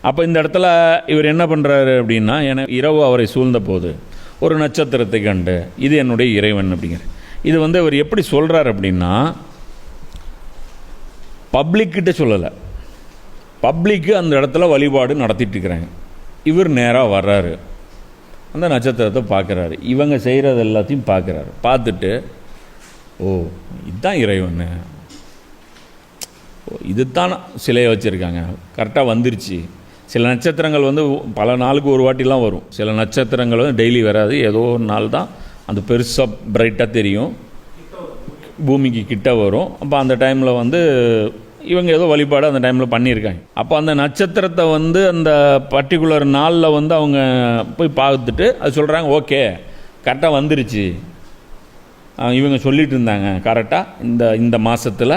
அப்போ இந்த இடத்துல இவர் என்ன பண்ணுறாரு அப்படின்னா, இரவு அவரை சூழ்ந்த போது ஒரு நட்சத்திரத்தை கண்டு இது என்னுடைய இறைவன் அப்படிங்கிற இது அவர் எப்படி சொல்கிறார் அப்படின்னா, பப்ளிக்கிட்ட சொல்லலை. பப்ளிக்கு அந்த இடத்துல வழிபாடு நடத்திட்டு இருக்கிறாங்க. இவர் நேராக வர்றாரு, அந்த நட்சத்திரத்தை பார்க்குறாரு, இவங்க செய்கிறது எல்லாத்தையும் பார்க்குறாரு. பார்த்துட்டு ஓ இதுதான் இறைவன், இதுதான் சிலையை வச்சுருக்காங்க, கரெக்டாக வந்துருச்சு. சில நட்சத்திரங்கள் பல நாளுக்கு ஒரு வாட்டிலாம் வரும். சில நட்சத்திரங்கள் டெய்லி வராது, ஏதோ ஒரு நாள் தான் அந்த பெருசாக பிரைட்டாக தெரியும், பூமிக்கு கிட்ட வரும். அப்போ அந்த டைமில் இவங்க ஏதோ வழிபாடு அந்த டைமில் பண்ணியிருக்காங்க. அப்போ அந்த நட்சத்திரத்தை அந்த பர்டிகுலர் நாளில் அவங்க போய் பார்த்துட்டு அது சொல்கிறாங்க, ஓகே கரெக்டாக வந்துருச்சு. இவங்க சொல்லிட்டு இருந்தாங்க கரெக்டாக இந்த மாதத்தில்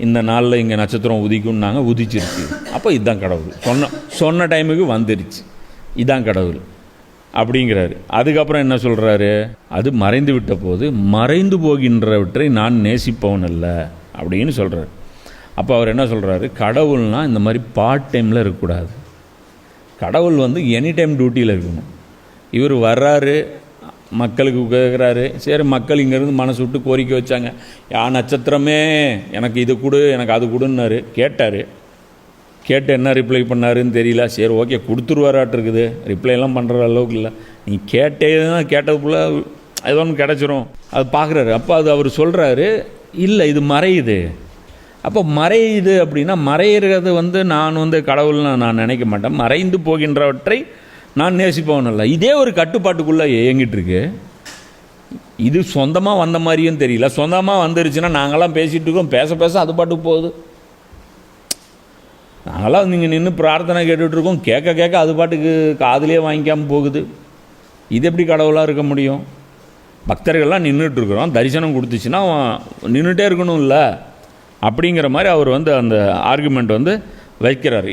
இந்த நாளில் இங்கே நட்சத்திரம் உதிக்கும்னாங்க, உதிச்சிருச்சு. அப்போ இதுதான் கடவுள், சொன்ன டைமுக்கு வந்துருச்சு, இதுதான் கடவுள் அப்படிங்கிறாரு. அதுக்கப்புறம் என்ன சொல்கிறாரு, அது மறைந்து விட்ட போது மறைந்து போகின்றவற்றை நான் நேசிப்பவன் அல்ல அப்படின்னு சொல்கிறார். அப்போ அவர் என்ன சொல்கிறாரு, கடவுள்னால் இந்த மாதிரி பார்ட் டைமில் இருக்கக்கூடாது. கடவுள் எனி டைம் டியூட்டியில் இருக்கணும். இவர் வர்றாரு, மக்களுக்கு கேட்குறாரு. சரி, மக்கள் இங்கேருந்து மனசு விட்டு கோரிக்கை வச்சாங்க, நட்சத்திரமே எனக்கு இது கொடு, எனக்கு அது கொடுன்னாரு. கேட்டு என்ன ரிப்ளை பண்ணாருன்னு தெரியல. சரி ஓகே கொடுத்துருவாராட்டு ரிப்ளைலாம் பண்ணுற அளவுக்கு இல்லை. நீ கேட்டதுக்குள்ளே ஏதோ ஒன்று கிடச்சிரும், அது பார்க்குறாரு. அப்போ அது அவர் சொல்கிறாரு, இல்லை இது மறையுது. அப்போ மறையுது அப்படின்னா, மறையிறது நான் கடவுள்னு நான் நினைக்க மாட்டேன், மறைந்து போகின்றவற்றை நான் நேசிப்பவன் இல்லை. இதே ஒரு கட்டுப்பாட்டுக்குள்ளே இயங்கிட்டு இருக்கு. இது சொந்தமாக வந்த மாதிரியும் தெரியல. சொந்தமாக வந்துருச்சுன்னா நாங்களாம் பேசிகிட்டு இருக்கோம், பேச அது பாட்டுக்கு போகுது. நாங்களாம் நீங்கள் நின்று பிரார்த்தனை கேட்டுட்ருக்கோம், கேட்க அது பாட்டுக்கு காதுலேயே வாங்கிக்காமல் போகுது. இது எப்படி கடவுளாக இருக்க முடியும்? பக்தர்கள்லாம் நின்றுட்டுருக்குறோம், தரிசனம் கொடுத்துச்சுன்னா நின்றுட்டே இருக்கணும் இல்லை அப்படிங்கிற மாதிரி அவர் அந்த ஆர்குமெண்ட் வைக்கிறாரு.